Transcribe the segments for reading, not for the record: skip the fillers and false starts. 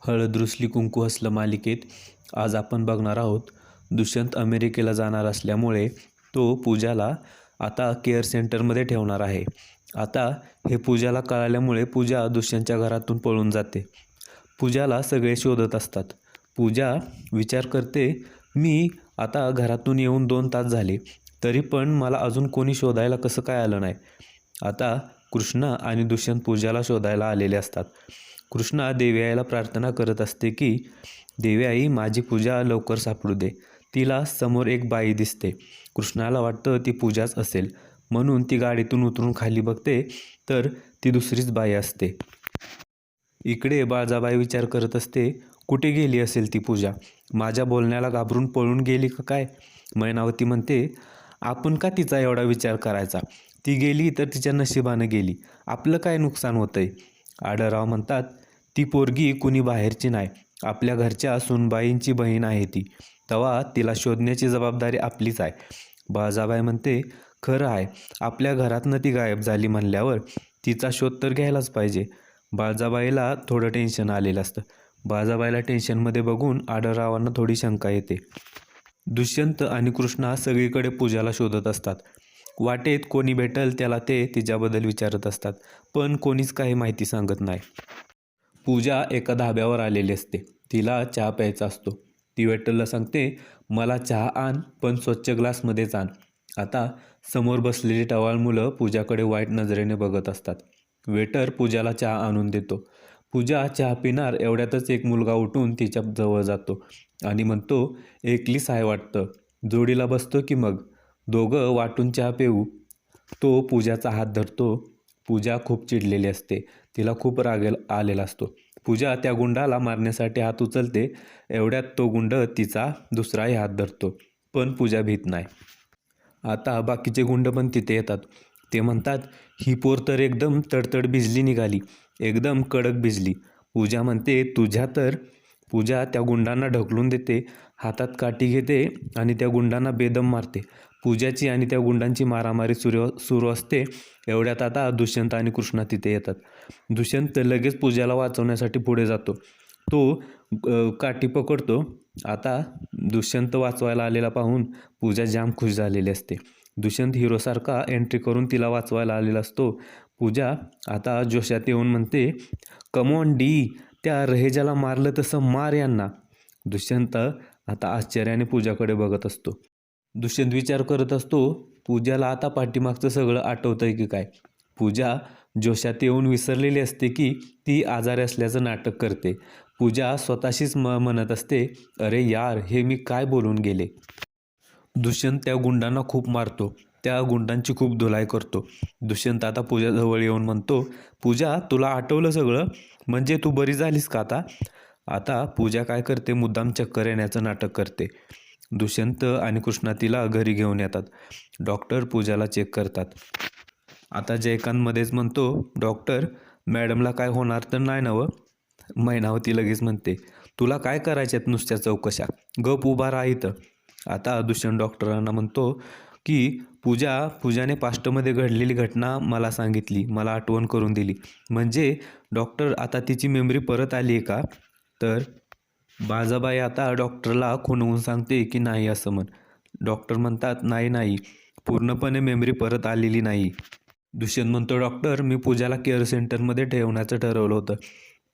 हळद रुसली कुंकू हसलं मालिकेत आज आपण बघणार आहोत. दुष्यंत अमेरिकेला जाणार असल्यामुळे तो पूजाला आता केअर सेंटरमध्ये ठेवणार आहे. आता हे पूजाला कळाल्यामुळे पूजा दुष्यंतच्या घरातून पळून जाते. पूजाला सगळे शोधत असतात. पूजा विचार करते, मी आता घरातून येऊन 2 तास झाले, तरी पण मला अजून कोणी शोधायला कसं काय आलं नाही. आता कृष्णा आणि दुष्यंत पूजाला शोधायला आलेले असतात. कृष्णा देवयाईला प्रार्थना करत असते की देवयाई माझी पूजा लवकर सापडू दे. तिला समोर एक बाई दिसते. कृष्णाला वाटतं ती पूजाच असेल, म्हणून ती गाडीतून उतरून खाली बघते तर ती दुसरीच बाई असते. इकडे बाळजाबाई विचार करत असते, कुठे गेली असेल ती पूजा? माझ्या बोलण्याला घाबरून पळून गेली का काय? मैनावती म्हणते, आपण का तिचा एवढा विचार करायचा? ती गेली तर तिच्या नशिबानं गेली, आपलं काय नुकसान होतंय? आढळराव म्हणतात, ती पोरगी कुणी बाहेरची नाही, आपल्या घरच्या सुनबाईंची बहीण आहे ती, तेव्हा तिला शोधण्याची जबाबदारी आपलीच आहे. बाळजाबाई म्हणते, खरं आहे, आपल्या घरातनं ती गायब झाली म्हणल्यावर तिचा शोध तर घ्यायलाच पाहिजे. बाळजाबाईला थोडं टेन्शन आलेलं असतं. बाळजाबाईला टेन्शनमध्ये बघून आढळरावांना थोडी शंका येते. दुष्यंत आणि कृष्णा सगळीकडे पूजाला शोधत असतात. वाटेत कोणी भेटल त्याला ते तिच्याबद्दल विचारत असतात, पण कोणीच काही माहिती सांगत नाही. पूजा एका धाब्यावर आलेली असते. तिला चहा प्यायचा असतो. ती वेटरला सांगते, मला चहा आण, पण स्वच्छ ग्लासमध्येच आण. आता समोर बसलेली टवाळ मुलं पूजाकडे वाईट नजरेने बघत असतात. वेटर पूजाला चहा आणून देतो. पूजा चहा पिणार एवढ्यातच एक मुलगा उठून तिच्या जवळ जातो आणि म्हणतो, एकलीच आहे वाटतं, जोडीला बसतो की मग, दोघं वाटून चहा पिऊ. तो पूजाचा हात धरतो. पूजा खूप चिडलेली असते. तिला खूप राग आलेला असतो. पूजा त्या गुंडाला मारण्यासाठी हात उचलते. एवढ्यात तो गुंड तिचा दुसराही हात धरतो, पण पूजा भीत नाही. आता बाकीचे गुंड पण तिथे येतात. ते म्हणतात, ही पोर तर एकदम तडतड भिजली निघाली, एकदम कडक भिजली. पूजा म्हणते, तुझ्या तर. पूजा त्या गुंडांना ढकलून देते, हातात काठी घेते आणि त्या गुंडांना बेदम मारते. पूजाची आणि त्या गुंडांची मारामारी सुरू असते. एवढ्यात आता दुष्यंत आणि कृष्णा तिथे येतात. दुष्यंत लगेच पूजाला वाचवण्यासाठी पुढे जातो. तो काठी पकडतो. आता दुष्यंत वाचवायला आलेला पाहून पूजा जाम खुश झालेली असते. दुष्यंत हिरोसारखा एंट्री करून तिला वाचवायला आलेला असतो. पूजा आता जोशात येऊन म्हणते, कमॉन डी, त्या रहेजाला मारलं तसं मार यांना. दुष्यंत आता आश्चर्याने पूजाकडे बघत असतो. दुष्यंत विचार करत असतो, पूजाला आता पाठीमागचं सगळं आठवतंय की काय? पूजा जोशात येऊन विसरलेली असते की ती आजारी असल्याचं नाटक करते. पूजा स्वतःशीच म्हणत असते, अरे यार, हे मी काय बोलून गेले. दुष्यंत त्या गुंडांना खूप मारतो. त्या गुंडांची खूप धुलाई करतो. दुष्यंत आता पूजाजवळ येऊन म्हणतो, पूजा, तुला आठवलं सगळं? म्हणजे तू बरी झालीस का आता? आता पूजा काय करते, मुद्दाम चक्कर येण्याचं नाटक करते. दुष्यंत आणि कृष्णा तिला घरी घेऊन येतात. डॉक्टर पूजाला चेक करतात. आता जयकांतमध्येच म्हणतो, डॉक्टर, मॅडमला काय होणार तर नाही नवं? मैनावती लगेच म्हणते, तुला काय करायच्यात नुसत्या चौकशा, गप उभा राहा इथं. आता दुष्यंत डॉक्टरांना म्हणतो की पूजाने पास्टमध्ये घडलेली घटना मला सांगितली, मला आठवण करून दिली. म्हणजे डॉक्टर, आता तिची मेमरी परत आली आहे का? तर बाळजाबाई आता डॉक्टरला खुणवून सांगते की नाही असं म्हण. डॉक्टर म्हणतात, नाही, पूर्णपणे मेमरी परत आलेली नाही. दुष्यंत म्हणतो, डॉक्टर, मी पूजाला केअर सेंटरमध्ये ठेवण्याचं ठरवलं होतं.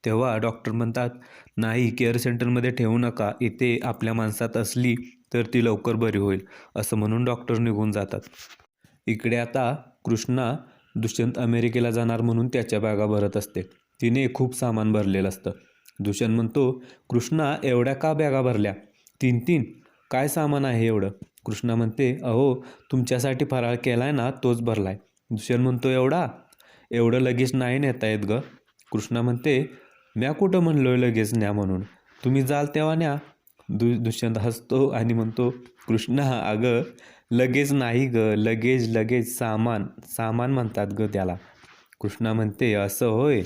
तेव्हा डॉक्टर म्हणतात, नाही, केअर सेंटरमध्ये ठेवू नका, इथे आपल्या माणसात असली तर ती लवकर बरी होईल, असं म्हणून डॉक्टर निघून जातात. इकडे आता कृष्णा दुष्यंत अमेरिकेला जाणार म्हणून त्याच्या बॅगा भरत असते. तिने खूप सामान भरलेलं असतं. दुष्यंत म्हणतो, कृष्णा, एवढ्या का बॅगा भरल्या? 3-3? काय सामान आहे एवढं? कृष्णा म्हणते, अहो, तुमच्यासाठी फराळ केलाय ना, तोच भरलाय. दुष्यंत म्हणतो, एवढं लगेच नाही नेता येत ग. कृष्णा म्हणते, म्या कुठं म्हणलोय लगेच न्या म्हणून, तुम्ही जाल तेव्हा न्या. दुष्यंत हसतो आणि म्हणतो, कृष्णा, अगं लगेच नाही ग, लगेच सामान म्हणतात ग त्याला. कृष्णा म्हणते, असं होय?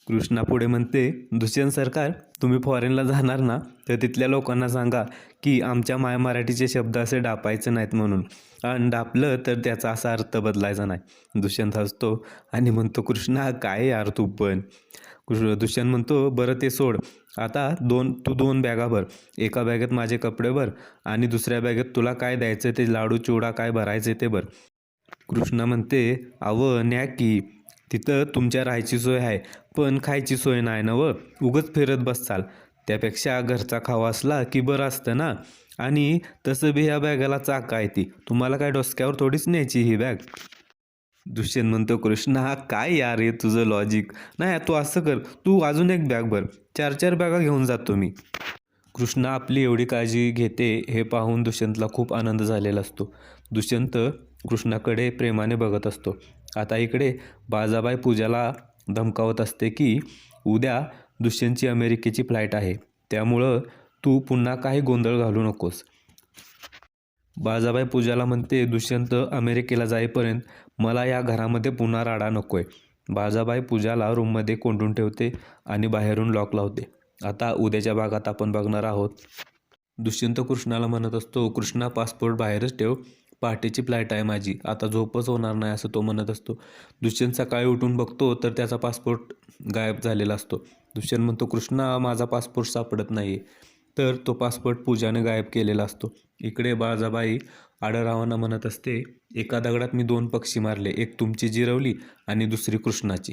कृष्णा पुढे म्हणते, दुष्यंत सरकार, तुम्ही फॉरेनला जाणार ना, तर तिथल्या लोकांना सांगा की आमच्या मराठीचे शब्द असे डापायचे नाहीत म्हणून, आणि डापलं तर त्याचा असा अर्थ बदलायचा नाही. दुष्यंत हसतो आणि म्हणतो, कृष्णा, काय यार तू पण. दुष्यंत म्हणतो, बरं ते सोड, आता तू दोन बॅगा भर. एका बॅगेत माझे कपडे भर आणि दुसऱ्या बॅगेत तुला काय द्यायचं ते लाडू चिवडा काय भरायचे ते भर. कृष्णा म्हणते, अव न्या की, तिथं तुमच्या राहायची सोय आहे पण खायची सोय नाही ना व, उगच फिरत बसचाल. त्यापेक्षा घरचा खावा असला की बरं असतं ना. आणि तसं बी ह्या बॅगाला चाक आहे, ती तुम्हाला काय डोसक्यावर थोडीच न्यायची ही बॅग. दुष्यंत म्हणतो, कृष्णा काय यार हे तुझं लॉजिक नाही. तू असं कर, तू अजून एक बॅग भर, 4 बॅगा घेऊन जातो मी. कृष्णा आपली एवढी काळजी घेते हे पाहून दुष्यंतला खूप आनंद झालेला असतो. दुष्यंत कृष्णाकडे प्रेमाने बघत असतो. आता इकडे बाळाबाई पूजाला धमकावत असते की उद्या दुष्यंतची अमेरिकेची फ्लाईट आहे, त्यामुळं तू पुन्हा काही गोंधळ घालू नकोस. बाळाबाई पूजाला म्हणते, दुष्यंत अमेरिकेला जाईपर्यंत मला या घरामध्ये पुन्हा राडा नकोय. बाळाबाई पूजाला रूममध्ये कोंडून ठेवते आणि बाहेरून लॉक लावते. आता उद्याच्या भागात आपण बघणार आहोत. दुष्यंत कृष्णाला म्हणत असतो, कृष्णा पासपोर्ट बाहेरच ठेव, पहाटेची फ्लाईट आहे माझी, आता झोपच होणार नाही असं तो म्हणत असतो. दुष्यंत सकाळी उठून बघतो तर त्याचा पासपोर्ट गायब झालेला असतो. दुष्यंत म्हणतो, कृष्णा माझा पासपोर्ट सापडत नाही. तर तो पासपोर्ट पूजाने गायब केलेला असतो. इकडे बाळाबाई आढळरावांना म्हणत असते, एका दगडात मी 2 पक्षी मारले, एक तुमची जिरवली आणि दुसरी कृष्णाची.